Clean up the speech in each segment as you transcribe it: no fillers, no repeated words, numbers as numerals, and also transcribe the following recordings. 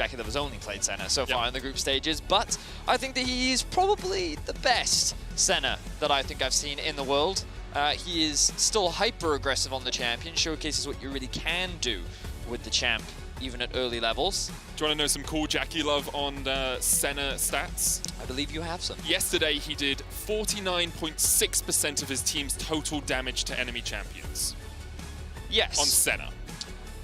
Jackie Love has only played Senna so far in the group stages, but I think that he is probably the best Senna that I think I've seen in the world. He is still hyper-aggressive on the champion, showcases what you really can do with the champ, even at early levels. Do you want to know some cool Jackie Love on Senna stats? I believe you have some. Yesterday, he did 49.6% of his team's total damage to enemy champions. Yes. On Senna.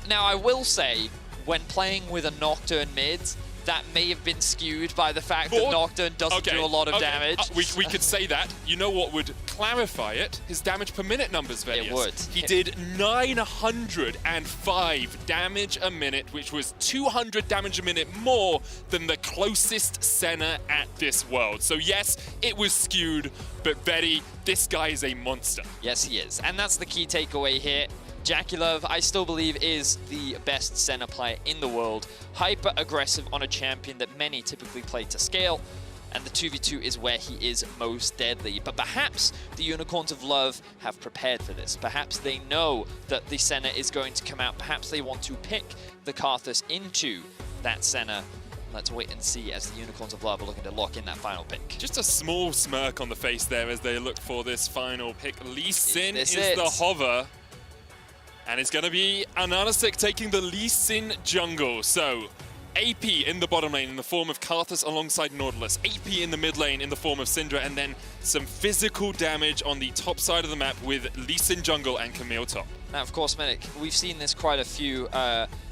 Now, I will say, when playing with a Nocturne mid, that may have been skewed by the fact that Nocturne doesn't do a lot of damage. We could say that. You know what would clarify it? His damage per minute numbers, Vedius. It would. He did 905 damage a minute, which was 200 damage a minute more than the closest Senna at this world. So yes, it was skewed, but Vedi, this guy is a monster. Yes, he is. And that's the key takeaway here. Jackie Love, I still believe, is the best Senna player in the world. Hyper-aggressive on a champion that many typically play to scale, and the 2v2 is where he is most deadly. But perhaps the Unicorns of Love have prepared for this. Perhaps they know that the Senna is going to come out. Perhaps they want to pick the KaiSser into that Senna. Let's wait and see as the Unicorns of Love are looking to lock in that final pick. Just a small smirk on the face there as they look for this final pick. Lee Sin is it? the hover. And it's going to be Ananasek taking the Lee Sin jungle. So, AP in the bottom lane in the form of KaiSser alongside Nautilus. AP in the mid lane in the form of Syndra. And then some physical damage on the top side of the map with Lee Sin jungle and Camille top. Now, of course, Medic, we've seen this quite a few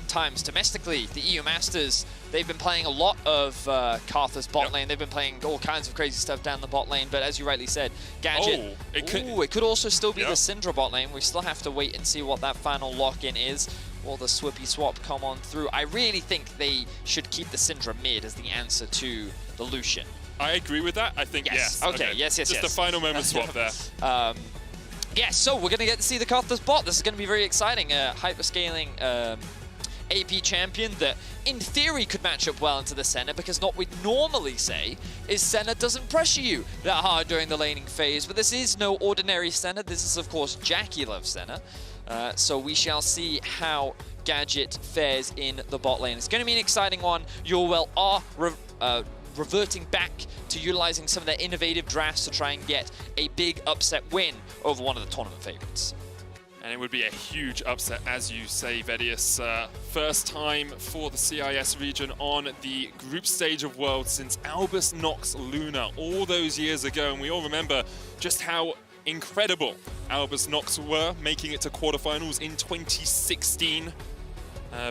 times domestically. The EU Masters, they've been playing a lot of KaiSser's bot lane. They've been playing all kinds of crazy stuff down the bot lane. But as you rightly said, Gadget, it could also still be the Syndra bot lane. We still have to wait and see what that final lock-in is. Will the Swippy swap come on through? I really think they should keep the Syndra mid as the answer to the Lucian. I agree with that. I think yes. Okay, yes. Just a final moment swap there. Yes, so we're going to get to see the KaiSser's bot. This is going to be very exciting. Hyperscaling AP champion that, in theory, could match up well into the Senna, because what we'd normally say is Senna doesn't pressure you that hard during the laning phase, but this is no ordinary Senna. This is, of course, Jackie Love Senna. So we shall see how Gadget fares in the bot lane. It's going to be an exciting one. UOL are reverting back to utilizing some of their innovative drafts to try and get a big upset win over one of the tournament favorites. And it would be a huge upset, as you say, Vedius. First time for the CIS region on the group stage of Worlds since Albus Nox Luna all those years ago. And we all remember just how incredible Albus Nox were, making it to quarterfinals in 2016.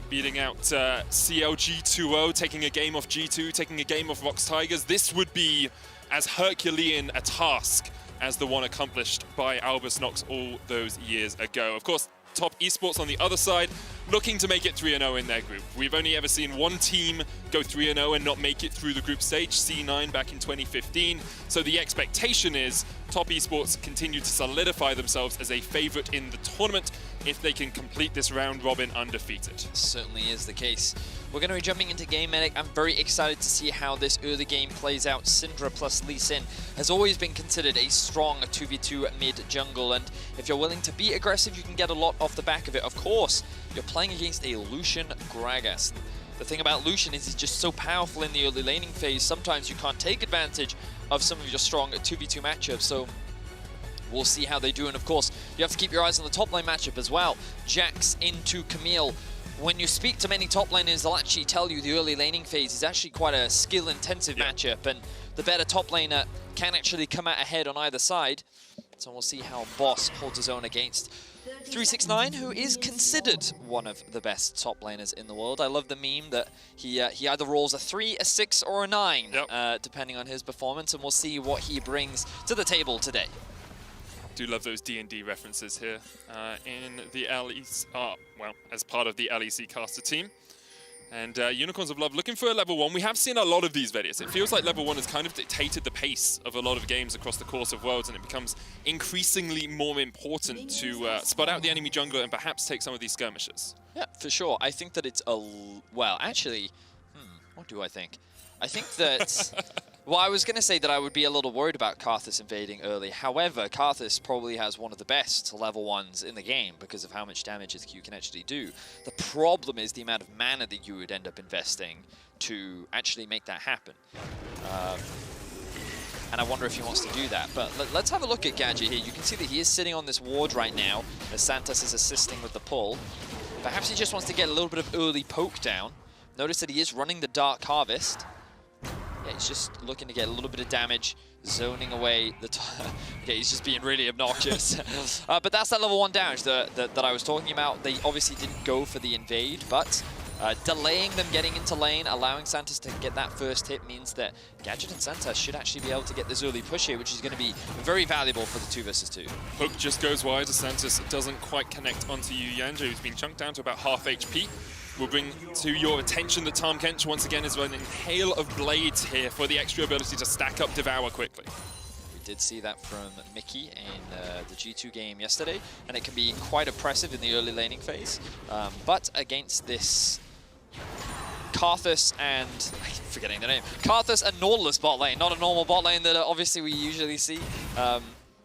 Beating out CLG 2-0, taking a game off G2, taking a game off Rox Tigers. This would be as Herculean a task as the one accomplished by Albus Nox all those years ago. Of course, Top Esports on the other side, looking to make it 3-0 in their group. We've only ever seen one team go 3-0 and not make it through the group stage, C9 back in 2015. So the expectation is Top Esports continue to solidify themselves as a favorite in the tournament if they can complete this round robin undefeated. Certainly is the case. We're going to be jumping into game, Medic. I'm very excited to see how this early game plays out. Syndra plus Lee Sin has always been considered a strong 2v2 mid jungle, and if you're willing to be aggressive, you can get a lot off the back of it. Of course, you're playing against a Lucian Gragas. The thing about Lucian is he's just so powerful in the early laning phase, sometimes you can't take advantage of some of your strong 2v2 matchups, so we'll see how they do. And of course, you have to keep your eyes on the top lane matchup as well. Jax into Camille. When you speak to many top laners, they'll actually tell you the early laning phase is actually quite a skill-intensive matchup, and the better top laner can actually come out ahead on either side. So we'll see how Boss holds his own against 369, who is considered one of the best top laners in the world. I love the meme that he either rolls a 3, a 6, or a 9, depending on his performance, and we'll see what he brings to the table today. Do love those D&D references here in the LEC, well, as part of the LEC caster team. And Unicorns of Love looking for a level 1. We have seen a lot of these videos. It feels like level 1 has kind of dictated the pace of a lot of games across the course of Worlds, and it becomes increasingly more important to spot out the enemy jungler and perhaps take some of these skirmishes. Yeah, for sure. I think that it's a... Well, actually, what do I think? I think that Well, I was going to say that I would be a little worried about KaiSser invading early. However, KaiSser probably has one of the best level 1s in the game because of how much damage his Q can actually do. The problem is the amount of mana that you would end up investing to actually make that happen. And I wonder if he wants to do that. But let's have a look at Gadget here. You can see that he is sitting on this ward right now as Santos is assisting with the pull. Perhaps he just wants to get a little bit of early poke down. Notice that he is running the Dark Harvest. Yeah, he's just looking to get a little bit of damage, zoning away the okay, he's just being really obnoxious. But that's that level 1 damage that I was talking about. They obviously didn't go for the invade, but delaying them getting into lane, allowing Santos to get that first hit means that Gadget and Santos should actually be able to get this early push here, which is going to be very valuable for the 2 versus 2. Hook just goes wide as Santos doesn't quite connect onto UYanjo, who's been chunked down to about half HP. We'll bring to your attention that Tahm Kench once again is running Hail of Blades here for the extra ability to stack up Devour quickly. We did see that from Mickey in the G2 game yesterday, and it can be quite oppressive in the early laning phase. But against this KaiSser and, I'm forgetting the name, KaiSser and Nautilus bot lane, not a normal bot lane that obviously we usually see.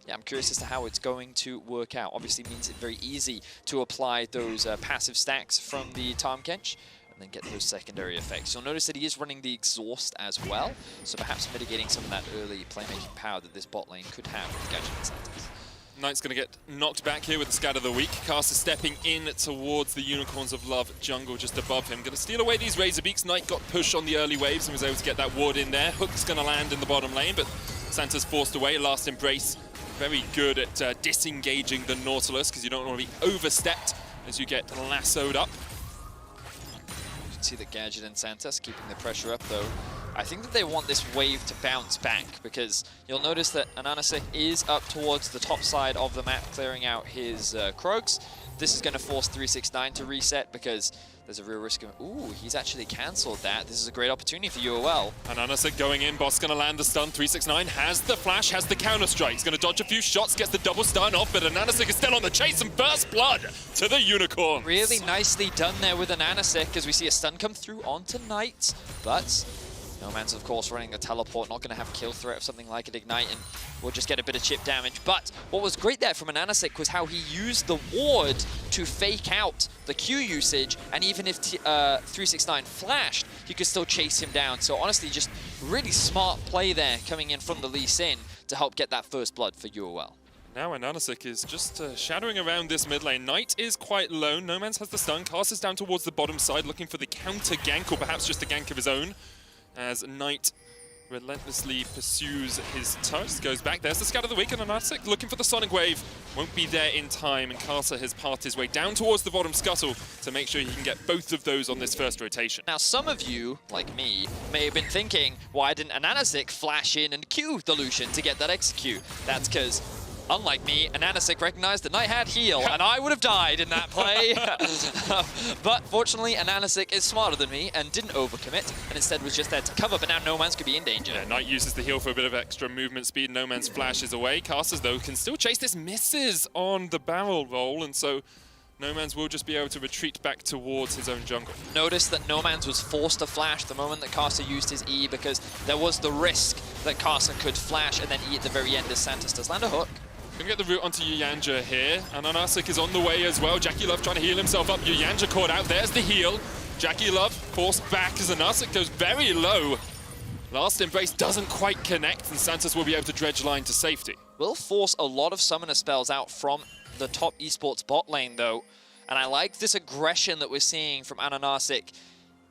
Yeah, I'm curious as to how it's going to work out. Obviously means it's very easy to apply those passive stacks from the Tahm Kench and then get those secondary effects. You'll notice that he is running the Exhaust as well, so perhaps mitigating some of that early playmaking power that this bot lane could have with Gadget and Santos. Knight's going to get knocked back here with the Scatter of the Weak. KaiSser stepping in towards the Unicorns of Love jungle just above him. Going to steal away these Razor Beaks. Knight got pushed on the early waves and was able to get that ward in there. Hook's going to land in the bottom lane, but Santos forced away. Last Embrace. Very good at disengaging the Nautilus because you don't want to be overstepped as you get lassoed up. You can see that Gadget and Santos keeping the pressure up though. I think that they want this wave to bounce back because you'll notice that Ananasik is up towards the top side of the map clearing out his Krogs. This is going to force 369 to reset because there's a real risk of... Ooh, he's actually cancelled that. This is a great opportunity for UOL. Ananasik going in, boss going to land the stun. 369 has the flash, has the counter strike. He's going to dodge a few shots, gets the double stun off, but Ananasik is still on the chase and first blood to the Unicorn. Really nicely done there with Ananasik as we see a stun come through onto Knight, but Noman's of course running a teleport, not going to have a kill threat of something like an Ignite, and we'll just get a bit of chip damage. But what was great there from Ananasik was how he used the ward to fake out the Q usage, and even if 369 flashed, you could still chase him down. So honestly, just really smart play there coming in from the Lee Sin to help get that first blood for UOL. Now Ananasik is just shadowing around this mid lane. Knight is quite low, Nomans has the stun, KaiSser's down towards the bottom side looking for the counter gank, or perhaps just a gank of his own, as Knight relentlessly pursues his turret. Goes back, there's the Scatter of the Weak, and Ananasik looking for the Sonic Wave. Won't be there in time, and KaiSser has parted his way down towards the bottom scuttle to make sure he can get both of those on this first rotation. Now some of you, like me, may have been thinking, why didn't Ananasik flash in and Q the Lucian to get that execute? That's because, unlike me, Ananasik recognized that Knight had heal, and I would have died in that play. But fortunately, Ananasik is smarter than me and didn't overcommit, and instead was just there to cover, but now Nomans could be in danger. Yeah, Knight uses the heal for a bit of extra movement speed. Nomans flashes away. KaiSser, though, can still chase this, misses on the barrel roll, and so Nomans will just be able to retreat back towards his own jungle. Notice that Nomans was forced to flash the moment that KaiSser used his E because there was the risk that KaiSser could flash and then E at the very end as Santos does land a hook. Gonna get the route onto UYanjo here, and Ananasik is on the way as well. Jackie Love trying to heal himself up. UYanjo caught out, there's the heal. Jackie Love forced back as Ananasik goes very low. Last Embrace doesn't quite connect, and Santos will be able to dredge line to safety. Will force a lot of summoner spells out from the top esports bot lane though, and I like this aggression that we're seeing from Ananasik.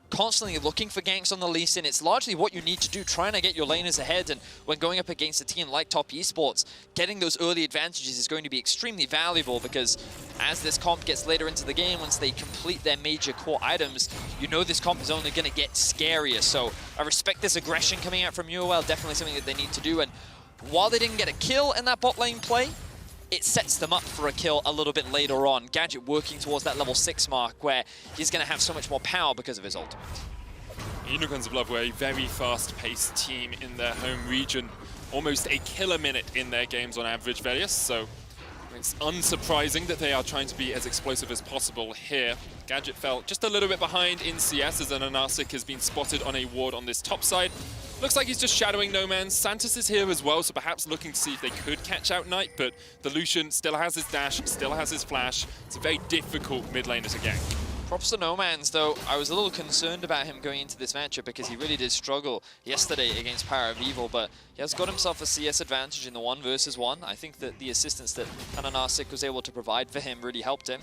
Constantly looking for ganks on the Lee Sin. It's largely what you need to do, trying to get your laners ahead, and when going up against a team like Top Esports, getting those early advantages is going to be extremely valuable because as this comp gets later into the game, once they complete their major core items, you know this comp is only going to get scarier. So I respect this aggression coming out from UOL, definitely something that they need to do, and while they didn't get a kill in that bot lane play, it sets them up for a kill a little bit later on. Gadget working towards that level 6 mark where he's going to have so much more power because of his ultimate. Unicorns of Love were a very fast-paced team in their home region. Almost a kill a minute in their games on average, Velius, so it's unsurprising that they are trying to be as explosive as possible here. Gadget fell just a little bit behind in CS as Ananasik has been spotted on a ward on this top side. Looks like he's just shadowing Nomanz. Santos is here as well, so perhaps looking to see if they could catch out Knight, but the Lucian still has his dash, still has his flash. It's a very difficult mid laner to gank. Props to Nomanz, though. I was a little concerned about him going into this matchup because he really did struggle yesterday against Power of Evil, but he has got himself a CS advantage in the 1 versus 1. I think that the assistance that Ananasik was able to provide for him really helped him.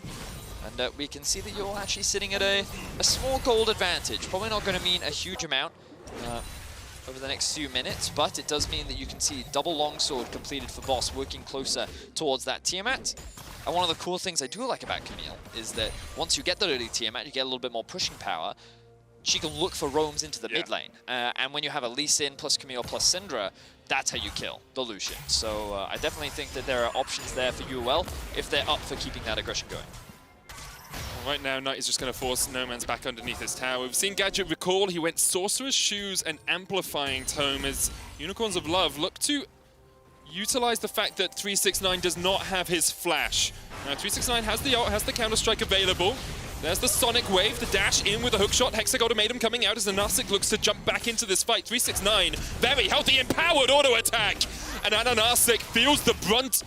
And we can see that you're actually sitting at a small gold advantage. Probably not going to mean a huge amount over the next few minutes, but it does mean that you can see double longsword completed for Boss, working closer towards that Tiamat. And one of the cool things I do like about Camille is that once you get the early Tiamat, you get a little bit more pushing power. She can look for roams into the mid lane. And when you have a Lee Sin plus Camille plus Syndra, that's how you kill the Lucian. So I definitely think that there are options there for UOL if they're up for keeping that aggression going. Right now, Knight is just going to force Nomanz back underneath his tower. We've seen Gadget recall. He went Sorcerer's Shoes and Amplifying Tome as Unicorns of Love look to utilize the fact that 369 does not have his flash. Now, 369 has the ult, has the Counter-Strike available. There's the Sonic Wave, the dash in with a hookshot. Hexagoldamatum coming out as Ananasik looks to jump back into this fight. 369, very healthy, empowered auto attack. And Ananasik feels the brunt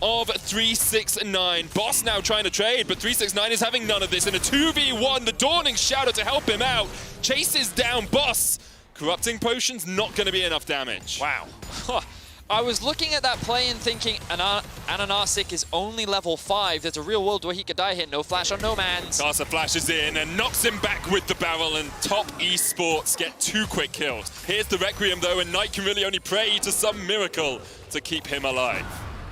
of 369. Boss now trying to trade, but 369 is having none of this. In a 2v1, the Dawning Shadow to help him out. Chases down Boss. Corrupting Potion's not going to be enough damage. Wow. I was looking at that play and thinking, Ananasik is only level 5. There's a real world where he could die here. No flash on Nomanz. KaiSser flashes in and knocks him back with the barrel, and top Esports get 2 quick kills. Here's the Requiem though, and Knight can really only pray to some miracle to keep him alive.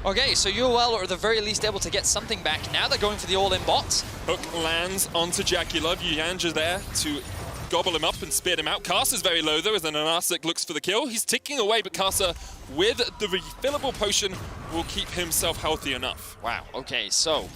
Okay, so UOL are at the very least able to get something back. Now they're going for the all-in bots. Hook lands onto Jackie Love. Yanja there to gobble him up and spear him out. KaiSser's very low though as Ananasik looks for the kill. He's ticking away, but KaiSser with the refillable potion will keep himself healthy enough. Wow, okay, so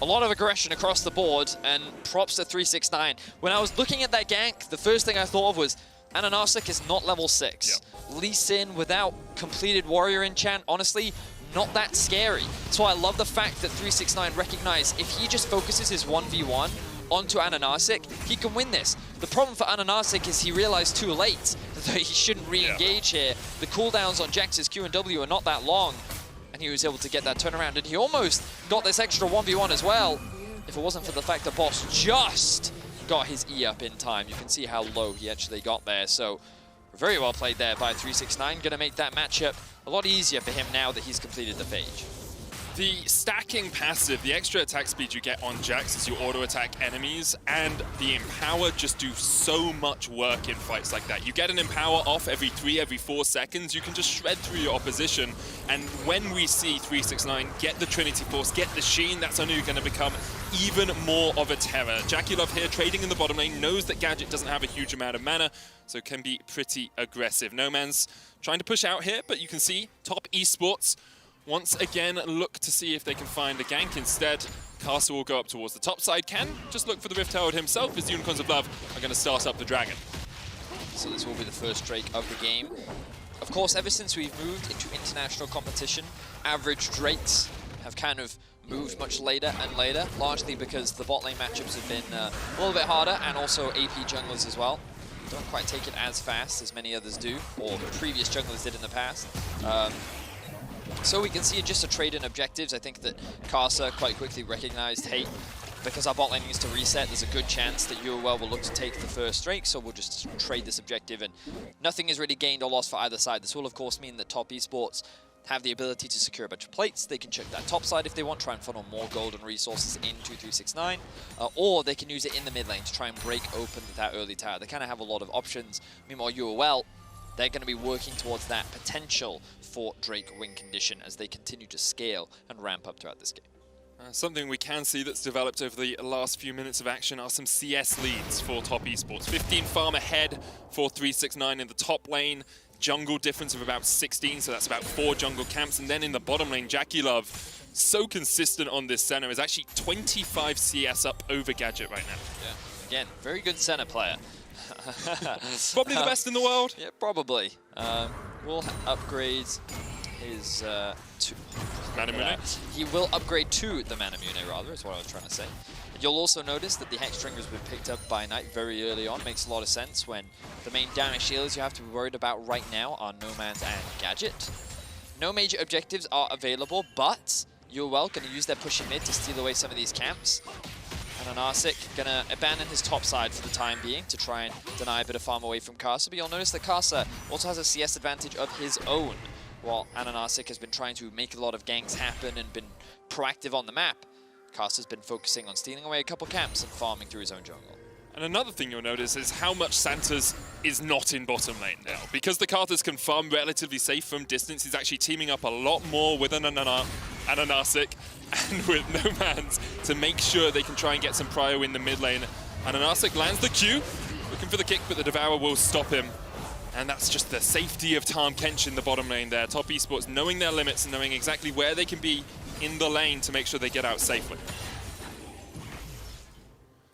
a lot of aggression across the board, and props to 369. When I was looking at that gank, the first thing I thought of was Ananasik is not level 6. Yep. Lee Sin without completed warrior enchant, honestly, not that scary. So I love the fact that 369 recognized if he just focuses his 1v1 onto Ananasik, he can win this. The problem for Ananasik is he realized too late that he shouldn't re-engage here. The cooldowns on Jax's Q and W are not that long, and he was able to get that turnaround, and he almost got this extra 1v1 as well, if it wasn't for the fact that Boss just got his E up in time. You can see how low he actually got there, so very well played there by 369. Gonna make that matchup a lot easier for him now that he's completed the phage. The stacking passive, the extra attack speed you get on Jax as you auto-attack enemies, and the Empower just do so much work in fights like that. You get an Empower off every 4 seconds, you can just shred through your opposition, and when we see 369 get the Trinity Force, get the Sheen, that's only going to become even more of a terror. Jackie Love here, trading in the bottom lane, knows that Gadget doesn't have a huge amount of mana, so can be pretty aggressive. Nomanz trying to push out here, but you can see top Esports once again look to see if they can find a gank. Instead, KaiSser will go up towards the top side. Can just look for the Rift Herald himself as the Unicorns of Love are going to start up the Dragon. So this will be the first Drake of the game. Of course, ever since we've moved into international competition, average Drakes have kind of moved much later and later, largely because the bot lane matchups have been a little bit harder, and also AP junglers as well. Don't quite take it as fast as many others do, or previous junglers did in the past. So we can see just a trade in objectives. I think that KaiSser quite quickly recognized, hey, because our bot lane needs to reset, there's a good chance that UOL will look to take the first Drake, so we'll just trade this objective, and nothing is really gained or lost for either side. This will, of course, mean that top Esports have the ability to secure a bunch of plates. They can check that top side if they want, try and funnel more gold and resources into 369, or they can use it in the mid lane to try and break open that early tower. They kind of have a lot of options. Meanwhile, UOL, they're going to be working towards that potential for Drake win condition as they continue to scale and ramp up throughout this game. Something we can see that's developed over the last few minutes of action are some CS leads for top Esports. 15 farm ahead for 369 in the top lane. Jungle difference of about 16, so that's about 4 jungle camps. And then in the bottom lane, Jackie Love, so consistent on this center, is actually 25 CS up over Gadget right now. Yeah, again, very good center player. Probably the best in the world. Yeah, probably. We'll upgrade his Manamune. He will upgrade to the Manamune, rather, is what I was trying to say. And you'll also notice that the Hex String has been picked up by Knight very early on. Makes a lot of sense when the main damage shields you have to be worried about right now are Nomads and Gadget. No major objectives are available, but UOL going to use their pushing mid to steal away some of these camps. And Anarsic going to abandon his top side for the time being to try and deny a bit of farm away from KaiSser. But you'll notice that KaiSser also has a CS advantage of his own, while Anarsic has been trying to make a lot of ganks happen and been proactive on the map. KaiSser's been focusing on stealing away a couple camps and farming through his own jungle. And another thing you'll notice is how much Santas is not in bottom lane now. Because the Carthers can farm relatively safe from distance, he's actually teaming up a lot more with an Anarsic and with Nomads to make sure they can try and get some prio in the mid lane. Anarsic lands the Q, looking for the kick, but the Devourer will stop him. And that's just the safety of Tahm Kench in the bottom lane there. Top Esports knowing their limits and knowing exactly where they can be in the lane to make sure they get out safely.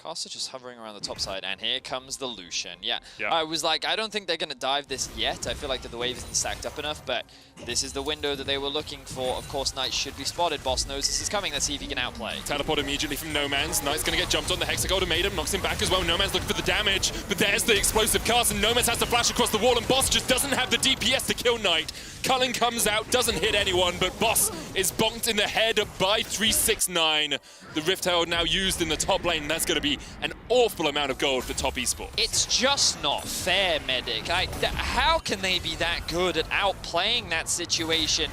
KaiSser just hovering around the top side, and here comes the Lucian. Yeah, yeah. I was like, I don't think they're going to dive this yet. I feel like that the wave isn't stacked up enough, but this is the window that they were looking for. Of course, Knight should be spotted. Boss knows this is coming. Let's see if he can outplay. Teleport immediately from Nomads. Knight's going to get jumped on. The Hexagon made him, knocks him back as well. Nomads looking for the damage, but there's the explosive cast, and Nomads has to flash across the wall, and Boss just doesn't have the DPS to kill Knight. Cullen comes out, doesn't hit anyone, but Boss is bonked in the head by 369. The Rift Herald now used in the top lane, and that's going to be an awful amount of gold for Top Esports. It's just not fair, Medic. How can they be that good at outplaying that situation?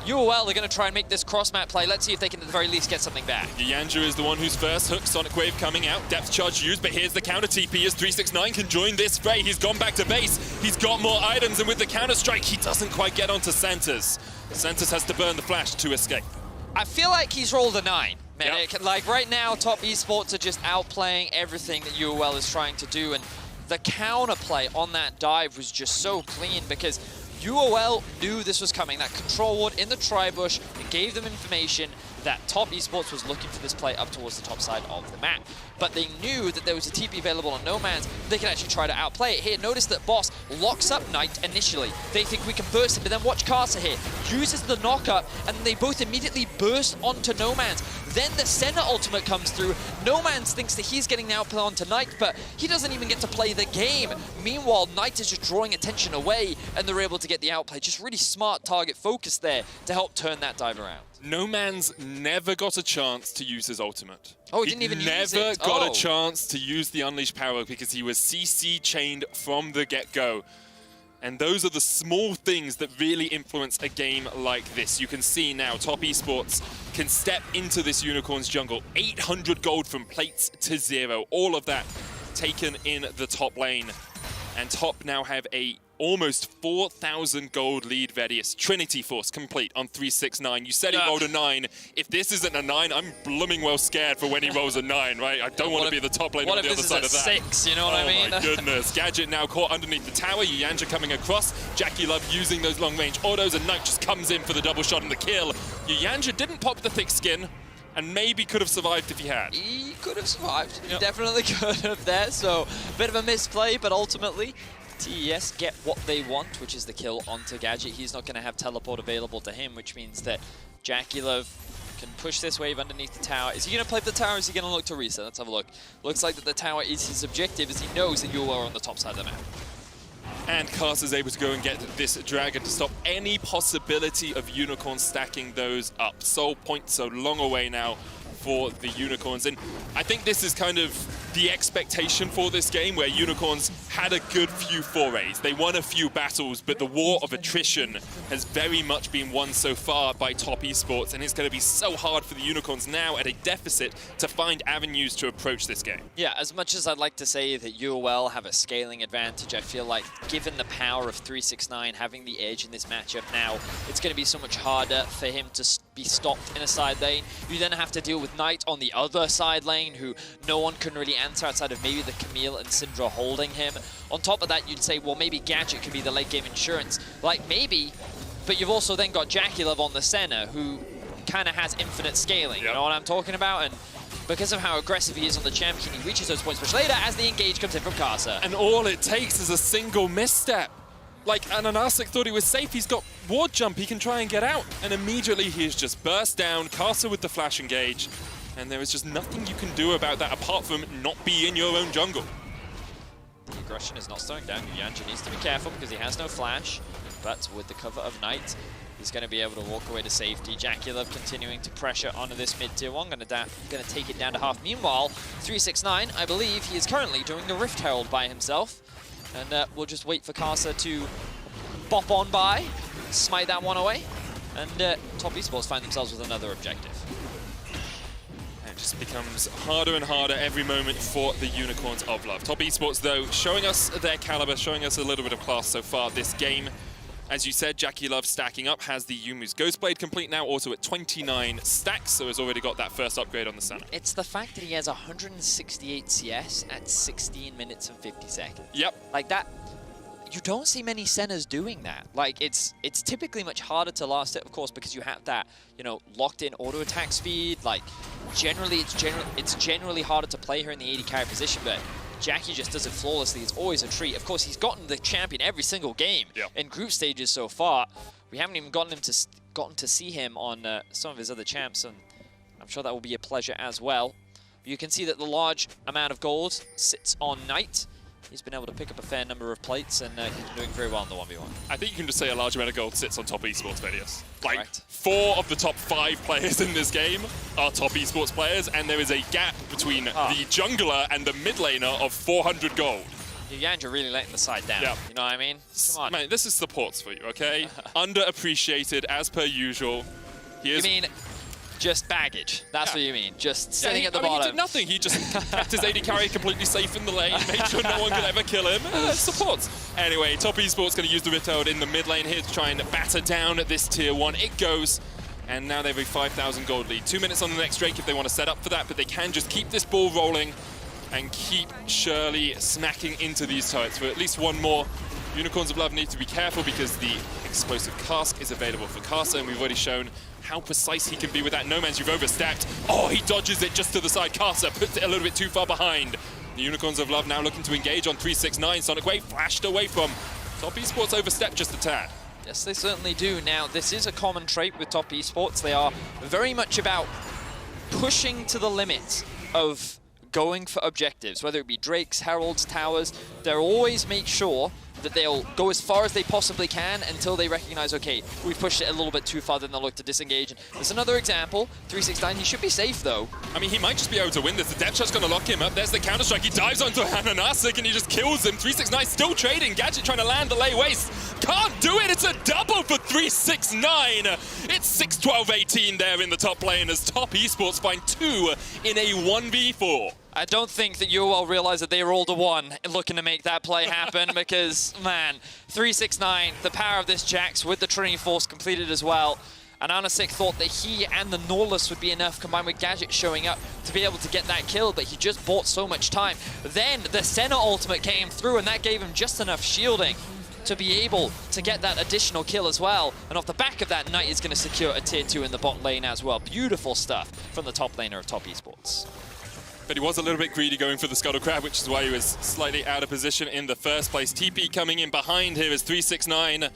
UOL are going to try and make this cross-map play. Let's see if they can at the very least get something back. Yanja is the one who's first. Hook, Sonic Wave coming out. Depth charge used, but here's the counter TP as 369 can join this fray. He's gone back to base. He's got more items, and with the counter strike, he doesn't quite get onto Santas. Santas has to burn the flash to escape. I feel like he's rolled a 9. Medic. Yep. Like right now, Top Esports are just outplaying everything that UOL is trying to do, and the counterplay on that dive was just so clean because UOL knew this was coming. That control ward in the tri-bush, it gave them information that Top Esports was looking for this play up towards the top side of the map. But they knew that there was a TP available on Nomads. They could actually try to outplay it here. Notice that Boss locks up Knight initially. They think we can burst him, but then watch KaiSser here. Uses the knock-up, and they both immediately burst onto Nomads. Then the Senna ultimate comes through. Nomads thinks that he's getting the outplay onto Knight, but he doesn't even get to play the game. Meanwhile, Knight is just drawing attention away, and they're able to get the outplay. Just really smart target focus there to help turn that dive around. Noman's never got a chance to use his ultimate. Oh, he didn't even use it? Never got a chance to use the Unleashed Power because he was CC chained from the get-go. And those are the small things that really influence a game like this. You can see now Top Esports can step into this Unicorn's jungle. 800 gold from plates to 0. All of that taken in the top lane. And Top now have a almost 4,000 gold lead Vedius. Trinity Force complete on 369. You said he rolled a 9. If this isn't a 9, I'm blooming well scared for when he rolls a 9, right? I don't want to be the top lane on the other side of that. What if this is a 6, you know what I mean? Oh my goodness. Gadget now caught underneath the tower. Yanja coming across. Jackie Love using those long-range autos, and Knight just comes in for the double shot and the kill. Yanja didn't pop the thick skin, and maybe could have survived if he had. He could have survived. He definitely could have there. So, a bit of a misplay, but ultimately, TES get what they want, which is the kill onto Gadget. He's not going to have teleport available to him, which means that Jackie Love can push this wave underneath the tower. Is he going to play for the tower, or is he going to look to reset? Let's have a look. Looks like that the tower is his objective, as he knows that UOL are on the top side of the map. And KaiSser is able to go and get this Dragon to stop any possibility of Unicorn stacking those up. Soul Point so long away now for the Unicorns. And I think this is kind of the expectation for this game, where Unicorns had a good few forays. They won a few battles, but the war of attrition has very much been won so far by Top Esports, and it's going to be so hard for the Unicorns now at a deficit to find avenues to approach this game. Yeah, as much as I'd like to say that UOL have a scaling advantage, I feel like given the power of 369 having the edge in this matchup now, it's going to be so much harder for him to be stopped in a side lane. You then have to deal with Knight on the other side lane, who no one can really answer outside of maybe the Camille and Syndra holding him. On top of that, you'd say, well, maybe Gadget could be the late game insurance. Like, maybe, but you've also then got Jackie Love on the Senna, who kind of has infinite scaling, you know what I'm talking about? And because of how aggressive he is on the champion, he reaches those points much later as the engage comes in from KaiSser. And all it takes is a single misstep. Like, Anarsic thought he was safe. He's got ward jump, he can try and get out. And immediately he is just burst down, KaiSser with the flash engage. And there is just nothing you can do about that apart from not be in your own jungle. The aggression is not slowing down. Yuyanji needs to be careful because he has no flash. But with the cover of Knight, he's going to be able to walk away to safety. JackeyLove continuing to pressure onto this mid-tier one. Going to take it down to half. Meanwhile, 369, I believe he is currently doing the Rift Herald by himself. And we'll just wait for KaiSser to bop on by, smite that one away. And Top Esports find themselves with another objective. It just becomes harder and harder every moment for the Unicorns of Love. Top Esports, though, showing us their caliber, showing us a little bit of class so far this game. As you said, JackeyLove stacking up, has the Yumu's Ghostblade complete now, also at 29 stacks, so has already got that first upgrade on the center. It's the fact that he has 168 CS at 16 minutes and 50 seconds. Yep. Like that, you don't see many centers doing that. Like it's typically much harder to last it, of course, because you have that, you know, locked in auto attack speed. Like generally, it's generally harder to play here in the AD carry position, but Jackie just does it flawlessly. It's always a treat. Of course, he's gotten the champion every single game in group stages so far. We haven't even gotten to see him on some of his other champs, and I'm sure that will be a pleasure as well. You can see that the large amount of gold sits on Knight. He's been able to pick up a fair number of plates, and he's been doing very well in the 1v1. I think you can just say a large amount of gold sits on Top Esports, Vedius. Like, Correct. 4 of the top 5 players in this game are Top Esports players, and there is a gap between the jungler and the mid laner of 400 gold. Yuyanji really letting the side down. Yep. You know what I mean? Come on. Man, this is supports for you, okay? Underappreciated, as per usual. You mean just baggage? That's what you mean? Just sitting at the bottom? He did nothing. He just kept his AD carry completely safe in the lane, made sure no one could ever kill him. Supports. Anyway, Top Esports going to use the Rift Herald in the mid lane here to try and batter down this tier 1. It goes. And now they have a 5,000 gold lead. 2 minutes on the next Drake if they want to set up for that, but they can just keep this ball rolling and keep Shirley smacking into these turrets for at least one more. Unicorns of Love need to be careful because the explosive cask is available for KaiSser, and we've already shown how precise he can be with that. No Man's, you've overstepped. Oh, he dodges it just to the side. KaiSser puts it a little bit too far behind. The Unicorns of Love now looking to engage on 369. Sonic Wave flashed away from Top Esports, overstepped just a tad. Yes, they certainly do. Now, this is a common trait with Top Esports. They are very much about pushing to the limits of going for objectives, whether it be Drakes, Heralds, Towers. They'll always make sure that they'll go as far as they possibly can until they recognize, okay, we've pushed it a little bit too far, then they'll look to disengage. There's another example, 369, he should be safe though. I mean, he might just be able to win this. The depth shot's gonna lock him up. There's the counter-strike. He dives onto Hananasik and he just kills him. 369 still trading. Gadget trying to land the lay waste. Can't do it. It's a double for 369. It's 6-12-18 there in the top lane as Top Esports find 2 in a 1v4. I don't think that UOL realized that they were all to one looking to make that play happen because, man, 369, the power of this Jax with the Trinity Force completed as well. And Anasik thought that he and the Norless would be enough combined with Gadget showing up to be able to get that kill, but he just bought so much time. Then the Senna ultimate came through and that gave him just enough shielding to be able to get that additional kill as well. And off the back of that, Knight is going to secure a tier 2 in the bot lane as well. Beautiful stuff from the top laner of Top Esports. But he was a little bit greedy going for the Scuttle Crab, which is why he was slightly out of position in the first place. TP coming in behind here is 369.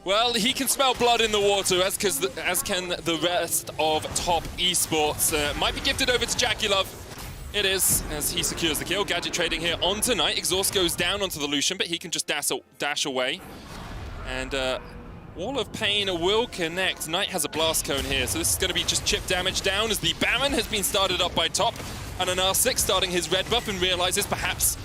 Well, he can smell blood in the water, as can the rest of Top Esports. Might be gifted over to JackeyLove. It is, as he secures the kill. Gadget trading here on Knight. Exhaust goes down onto the Lucian, but he can just dash away. And Wall of Pain will connect. Knight has a blast cone here, so this is going to be just chip damage down as the Baron has been started up by Top. And an R6 starting his red buff and realizes perhaps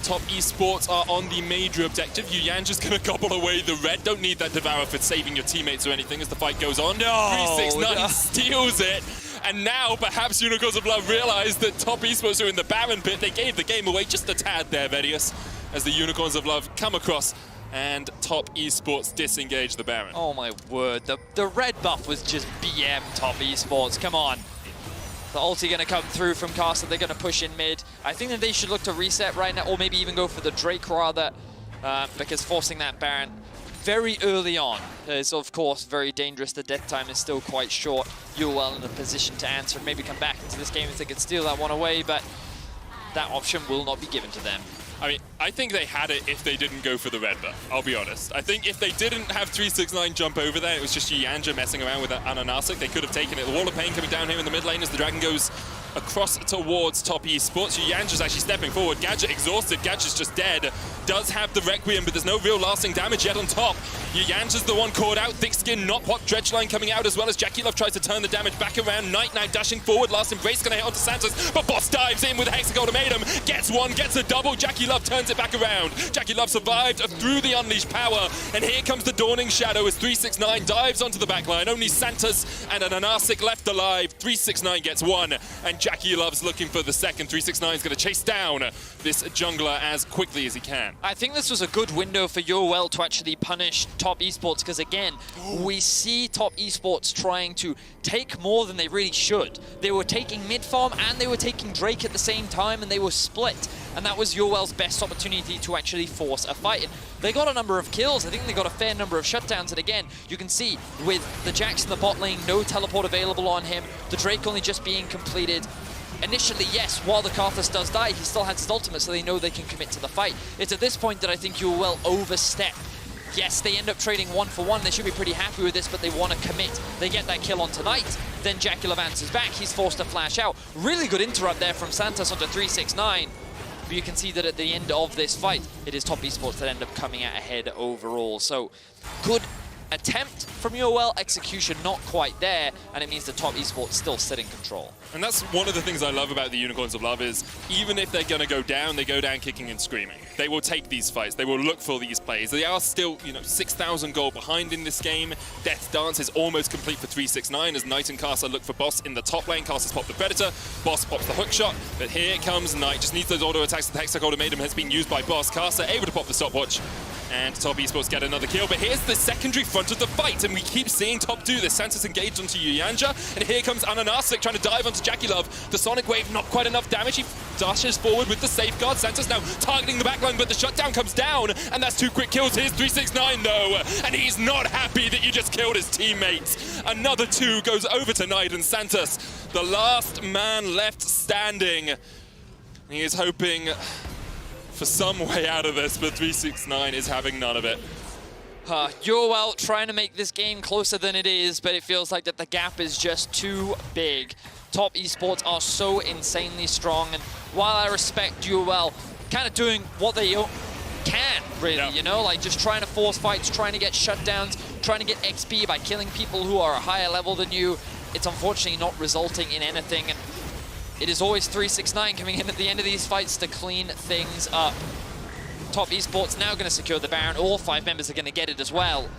Top Esports are on the major objective. Yuyanji's going to gobble away the red. Don't need that Devourer for saving your teammates or anything as the fight goes on. No! 369 steals it. And now perhaps Unicorns of Love realize that Top Esports are in the Baron pit. They gave the game away just a tad there, Vedius, as the Unicorns of Love come across and Top Esports disengage the Baron. Oh my word, the red buff was just BM Top Esports, come on. The ulti going to come through from KaiSser, they're going to push in mid. I think that they should look to reset right now, or maybe even go for the Drake rather, because forcing that Baron very early on is of course very dangerous. The death time is still quite short. UOL in a position to answer, maybe come back into this game if they could steal that one away, but that option will not be given to them. I mean, I think they had it if they didn't go for the red buff, I'll be honest. I think if they didn't have 369 jump over there, it was just Yanja messing around with that Ananasic, they could have taken it. The Wall of Pain coming down here in the mid lane as the Dragon goes across towards top esports. Yanja's actually stepping forward. Gadget exhausted. Gadget's just dead. Does have the Requiem, but there's no real lasting damage yet on top. Yanja's the one caught out. Thick Skin not pop. Dredgeline coming out as well as Jackie Love tries to turn the damage back around. Knight now dashing forward. Last Embrace gonna hit onto Santos, but Boss dives in with Hexagon Ultimatum. Gets one, gets a double. Jackie Love turns it back around. Jackie Love survived through the Unleashed Power, and here comes the Dawning Shadow as 369 dives onto the backline. Only Santos and an Anasic left alive. 369 gets one, and Jackie Love's looking for the second. 369 is going to chase down this jungler as quickly as he can. I think this was a good window for UOL to actually punish Top Esports, because again, we see Top Esports trying to take more than they really should. They were taking mid farm and they were taking Drake at the same time, and they were split. And that was UOL's best opportunity to actually force a fight. And they got a number of kills. I think they got a fair number of shutdowns. And again, you can see with the Jax in the bot lane, no teleport available on him, the Drake only just being completed. Initially, yes, while the Karthus does die, he still has his ultimate, so they know they can commit to the fight. It's at this point that I think UOL overstep. Yes, they end up trading 1 for 1. They should be pretty happy with this, but they want to commit. They get that kill on tonight. Then Jackie Love answers back. He's forced to flash out. Really good interrupt there from Santos onto 369. But you can see that at the end of this fight, it is Top Esports that end up coming out ahead overall. So, good attempt from UOL, execution not quite there, and it means the Top Esports still sit in control. And that's one of the things I love about the Unicorns of Love is, even if they're going to go down, they go down kicking and screaming. They will take these fights. They will look for these plays. They are still, 6,000 gold behind in this game. Death Dance is almost complete for 369 as Knight and KaiSser look for Boss in the top lane. KaiSer's popped the Predator. Boss pops the hook shot, but here comes Knight. Just needs those auto attacks. The Hexagon Ultimatum has been used by Boss. KaiSser able to pop the stopwatch, and Top Esports get another kill. But here's the secondary front of the fight, and we keep seeing Top do this. Santos engaged onto Yanja, and here comes Ananasic trying to dive onto Jackie Love. The Sonic Wave, not quite enough damage. He dashes forward with the safeguard. Santos now targeting the backline, but the shutdown comes down, and that's 2 quick kills. Here's 369 though, and he's not happy that you just killed his teammates. Another 2 goes over to Knight, and Santos, the last man left standing. He is hoping for some way out of this, but 369 is having none of it. UOL trying to make this game closer than it is, but it feels like that the gap is just too big. Top Esports are so insanely strong, and while I respect UOL kind of doing what they can, really, like just trying to force fights, trying to get shutdowns, trying to get XP by killing people who are a higher level than you, it's unfortunately not resulting in anything, and it is always 369 coming in at the end of these fights to clean things up. Top Esports now going to secure the Baron. All 5 members are going to get it as well.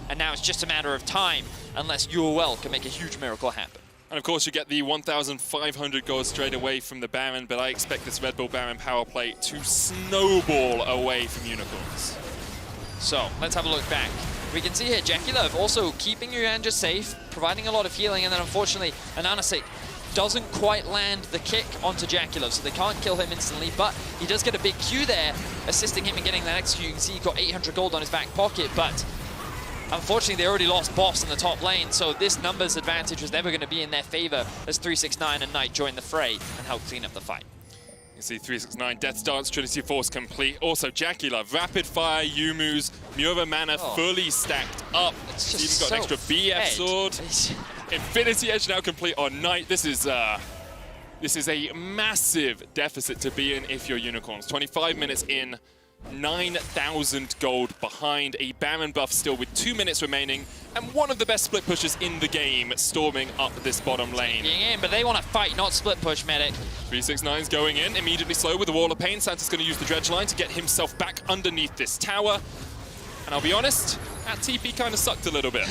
And now it's just a matter of time, unless UOL can make a huge miracle happen. And of course you get the 1,500 gold straight away from the Baron, but I expect this Red Bull Baron power play to snowball away from Unicorns. So, let's have a look back. We can see here Jackie Love also keeping Yanja safe, providing a lot of healing, and then unfortunately Ananasic doesn't quite land the kick onto Jackie Love, so they can't kill him instantly, but he does get a big Q there, assisting him in getting that execute. You can see he got 800 gold on his back pocket, but unfortunately they already lost Boss in the top lane, so this numbers advantage was never going to be in their favor as 369 and Knight join the fray and help clean up the fight. You see 369, Death's Dance, Trinity Force complete. Also Jackie Love, Rapid Fire, Yumu's, Mura Mana fully stacked up. It's He's just got an so extra BF sword. Infinity Edge now complete on Knight. This is a massive deficit to be in if you're Unicorns. 25 minutes in, 9,000 gold behind, a Baron buff still with 2 minutes remaining, and one of the best split pushes in the game storming up this bottom lane. In, but they want to fight, not split push, Medic. 369's going in, immediately slow with the Wall of Pain. Santa's going to use the dredge line to get himself back underneath this tower. And I'll be honest, that TP kind of sucked a little bit.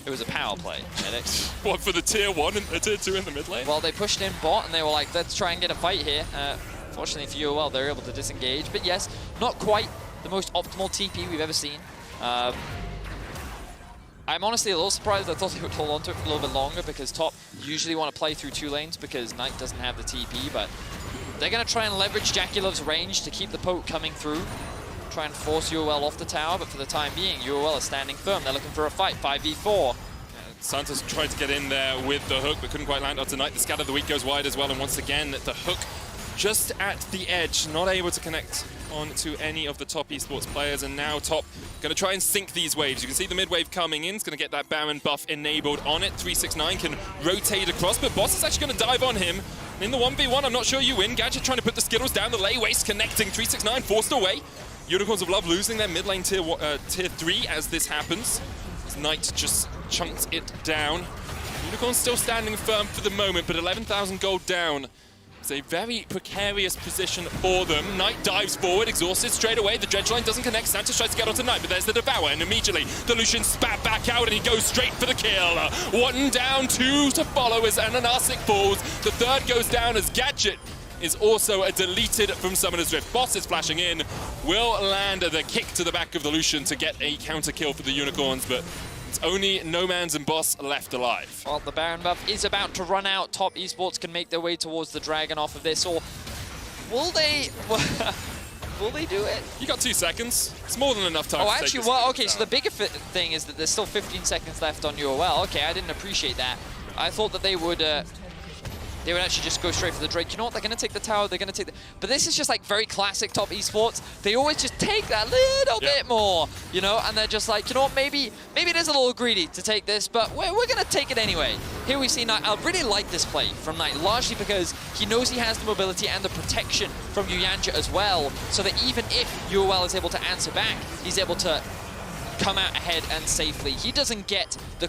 It was a power play, Medic. What, for the tier 1 and tier 2 in the mid lane? Well, they pushed in bot and they were like, let's try and get a fight here. Fortunately for UOL, they're able to disengage. But yes, not quite the most optimal TP we've ever seen. I'm honestly a little surprised. I thought they would hold on to it for a little bit longer because Top usually want to play through 2 lanes because Knight doesn't have the TP. But they're going to try and leverage Jackie Love's range to keep the poke coming through. Try and force UOL off the tower, but for the time being, UOL is standing firm. They're looking for a fight, 5v4. Santos tried to get in there with the hook, but couldn't quite land on tonight. The Scatter of the Weak goes wide as well, and once again, the hook just at the edge, not able to connect onto any of the top esports players, and now top going to try and sink these waves. You can see the mid wave coming in. It's going to get that Baron buff enabled on it. 369 can rotate across, but Boss is actually going to dive on him. In the 1v1, I'm not sure you win. Gadget trying to put the Skittles down the lay, waste connecting. 369 forced away. Unicorns of Love losing their mid lane tier 3 as this happens. As Knight just chunks it down. Unicorns still standing firm for the moment, but 11,000 gold down. It's a very precarious position for them. Knight dives forward, exhausted straight away. The dredge line doesn't connect. Santos tries to get onto Knight, but there's the Devour, and immediately the Lucian spat back out, and he goes straight for the kill. 1 down, 2 to follow as Ananasic falls. The third goes down as Gadget is also deleted from Summoner's Rift. Boss is flashing in, will land the kick to the back of the Lucian to get a counter kill for the Unicorns, but it's only Nomanz and Boss left alive. Well, the Baron buff is about to run out. Top Esports can make their way towards the Dragon off of this, or will they? Will they do it? You got 2 seconds. It's more than enough time. Oh, actually, well, okay. So the bigger thing is that there's still 15 seconds left on UOL. Okay, I didn't appreciate that. I thought that they would actually just go straight for the Drake. You know what? They're going to take the tower. They're going to take the... But this is just like very classic Top Esports. They always just take that little bit more, you know, and they're just like, you know what? Maybe it is a little greedy to take this, but we're going to take it anyway. Here we see Knight. I really like this play from Knight, largely because he knows he has the mobility and the protection from Yuyanja as well, so that even if UOL is able to answer back, he's able to come out ahead and safely. He doesn't get the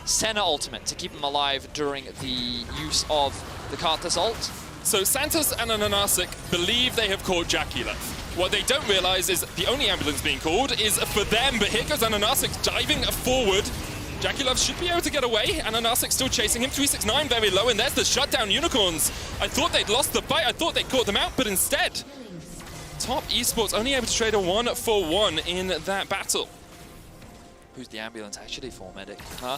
Senna ultimate to keep him alive during the use of the KaiSser ult. So Santos and Ananasic believe they have caught Jackie-Love. What they don't realize is the only ambulance being called is for them, but here goes Ananasic diving forward. Jackie-Love should be able to get away. Ananasic still chasing him. 369 very low, and there's the shutdown. Unicorns. I thought they'd lost the fight. I thought they'd caught them out, but instead, Top Esports only able to trade a 1-for-1 in that battle. Who's the ambulance actually for, Medic? Huh?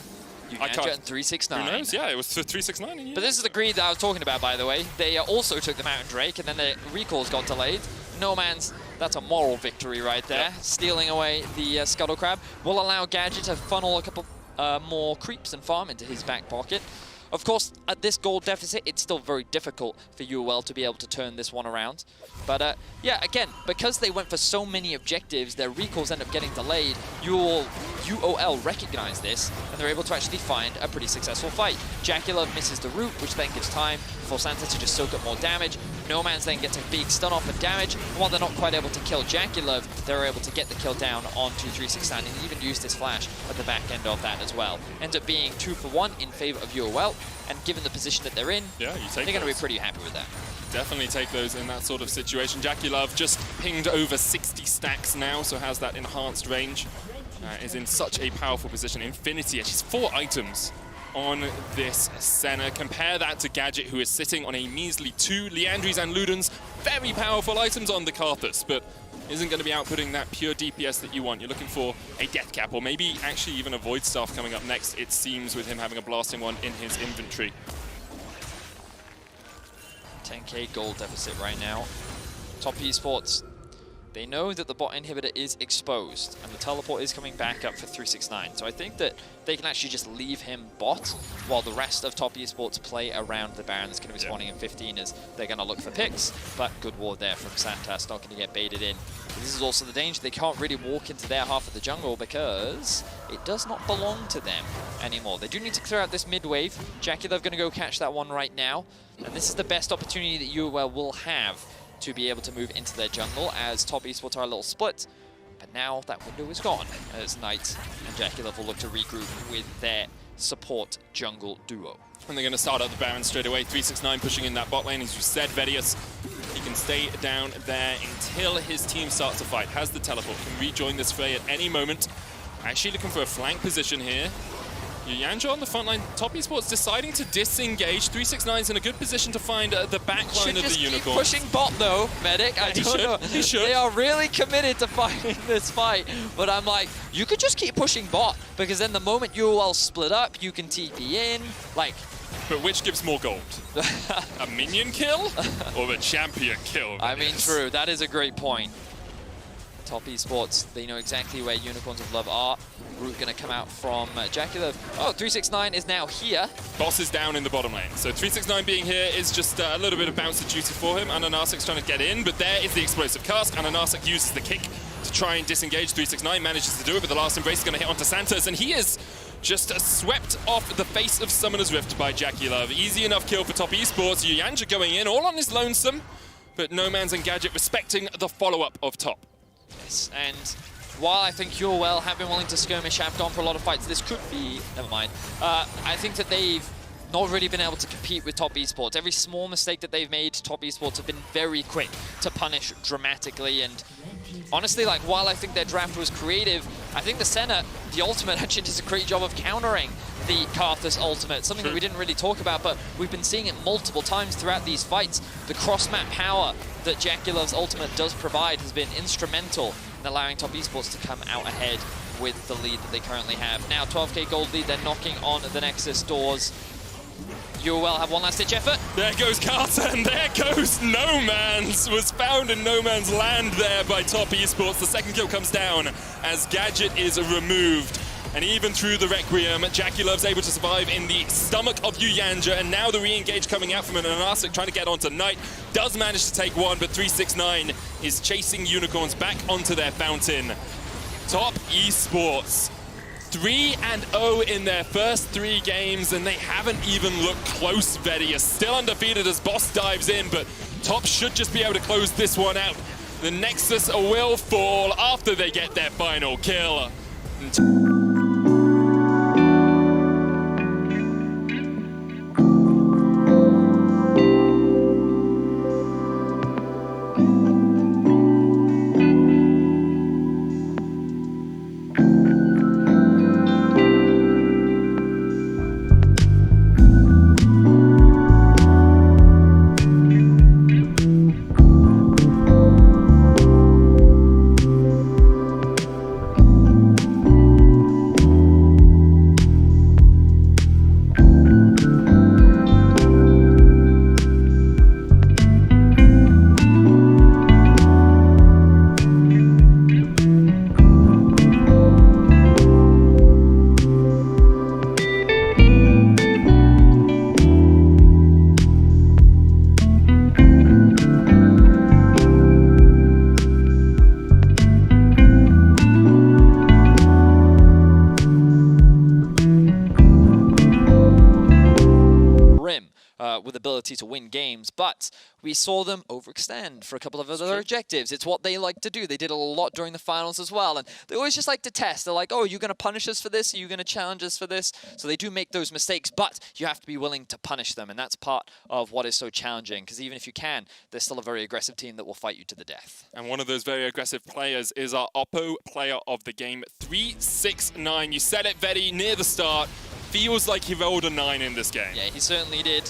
Yuyanja and 369. Who knows? Yeah, it was for 369. But this is the greed that I was talking about, by the way. They also took the Mountain Drake, and then the recalls got delayed. Nomanz, that's a moral victory right there. Yep. Stealing away the Scuttle Crab will allow Gadget to funnel a couple more creeps and farm into his back pocket. Of course, at this gold deficit, it's still very difficult for UOL to be able to turn this one around. But yeah, again, because they went for so many objectives, their recalls end up getting delayed. UOL recognize this, and they're able to actually find a pretty successful fight. Jackie-Love misses the root, which then gives time for Santa to just soak up more damage. Nomanz then gets a big stun off of damage. And while they're not quite able to kill Jackie-Love, they're able to get the kill down onto 369 and even use this flash at the back end of that as well. Ends up being 2-for-1 in favor of UOL, and given the position that they're in, they're going to be pretty happy with that. Definitely take those in that sort of situation. Jackie-Love just pinged over 60 stacks now, so has that enhanced range. Is in such a powerful position. Infinity, she's 4 items on this Senna. Compare that to Gadget, who is sitting on a measly 2. Liandry's and Luden's, very powerful items on the KaiSser, but isn't going to be outputting that pure DPS that you want. You're looking for a Death Cap, or maybe actually even a Void Staff coming up next, it seems, with him having a blasting one in his inventory. 10k gold deficit right now. Top Esports, they know that the bot inhibitor is exposed, and the teleport is coming back up for 369. So I think that they can actually just leave him bot, while the rest of Top Esports play around the Baron that's going to be spawning in 15 as they're going to look for picks. But good ward there from Santas, not going to get baited in. But this is also the danger. They can't really walk into their half of the jungle because it does not belong to them anymore. They do need to clear out this mid wave. Jackie-Love going to go catch that one right now. And this is the best opportunity that UOL will have to be able to move into their jungle, as Top Esports are a little split. But now that window is gone, as Knight and Jackie-Love will look to regroup with their support jungle duo. And they're going to start up the Baron straight away. 369 pushing in that bot lane, as you said, Vedius. He can stay down there until his team starts to fight. Has the teleport, can rejoin this fray at any moment. Actually looking for a flank position here. Yuyanja on the front line. Top Esports deciding to disengage. 369's in a good position to find the back line of the Unicorn. Keep pushing bot though, Medic. I don't know. He should. They are really committed to fighting this fight, but I'm like, you could just keep pushing bot, because then the moment UOL split up, you can TP in. Like, but which gives more gold? A minion kill or a champion kill? I mean, true. That is a great point. Top Esports, they know exactly where Unicorns of Love are. Root going to come out from Jacula. Oh, 369 is now here. Boss is down in the bottom lane. So 369 being here is just a little bit of bouncer duty for him. Ananasic's trying to get in, but there is the explosive cast. Ananasic uses the kick to try and disengage. 369 manages to do it, but the last embrace is going to hit onto Santos, and he is just swept off the face of Summoner's Rift by Jacula. Easy enough kill for Top Esports. Yuyanja going in, all on his lonesome, but Nomanz and Gadget respecting the follow-up of Top. Yes, and while I think UOL have been willing to skirmish, have gone for a lot of fights, this could be, never mind. I think that they've not really been able to compete with Top Esports. Every small mistake that they've made, Top Esports have been very quick to punish dramatically. And honestly, like, while I think their draft was creative, I think the Senna, the ultimate, actually does a great job of countering the Karthus ultimate, something that we didn't really talk about, but we've been seeing it multiple times throughout these fights. The cross-map power that Jacula's ultimate does provide has been instrumental in allowing Top Esports to come out ahead with the lead that they currently have. Now 12k gold lead, they're knocking on the Nexus doors. UOL have one last ditch effort. There goes KaiSser, and there goes Nomanz. Was found in no man's land there by Top Esports. The second kill comes down as Gadget is removed. And even through the Requiem, Jaculove's able to survive in the stomach of Yuyanja, and now the re-engage coming out from an Anasic trying to get onto Knight. Does manage to take one, but 369 is chasing Unicorns back onto their fountain. Top Esports 3-0 in their first 3 games, and they haven't even looked close. Vedius still undefeated as Boss dives in, but Top should just be able to close this one out. The Nexus will fall after they get their final kill. with ability to win games, but we saw them overextend for a couple of other objectives. It's what they like to do. They did a lot during the finals as well, and they always just like to test. They're like, oh, are you going to punish us for this? Are you going to challenge us for this? So they do make those mistakes, but you have to be willing to punish them, and that's part of what is so challenging, because even if you can, there's still a very aggressive team that will fight you to the death. And one of those very aggressive players is our Oppo player of the game, 369. You said it, Vedi, near the start. Feels like he rolled a 9 in this game. Yeah, he certainly did.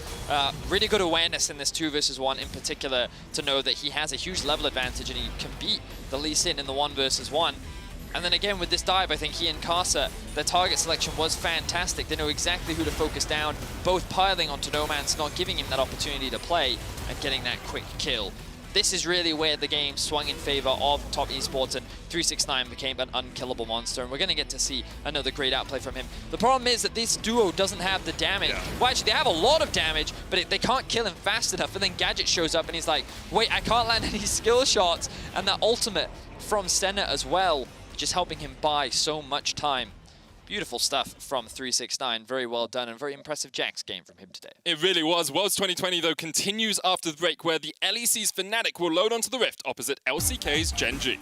Really good awareness in this 2 versus 1 in particular to know that he has a huge level advantage and he can beat the Lee Sin in the 1 versus 1. And then again with this dive, I think he and KaiSser, their target selection was fantastic. They know exactly who to focus down, both piling onto Nomanz, not giving him that opportunity to play and getting that quick kill. This is really where the game swung in favor of Top Esports, and 369 became an unkillable monster, and we're going to get to see another great outplay from him. The problem is that this duo doesn't have the damage. Yeah. Well, actually, they have a lot of damage, but they can't kill him fast enough, and then Gadget shows up, and he's like, wait, I can't land any skill shots, and that ultimate from Senna as well, just helping him buy so much time. Beautiful stuff from 369. Very well done and very impressive Jax game from him today. It really was. Worlds 2020, though, continues after the break where the LEC's Fnatic will load onto the Rift opposite LCK's Gen G.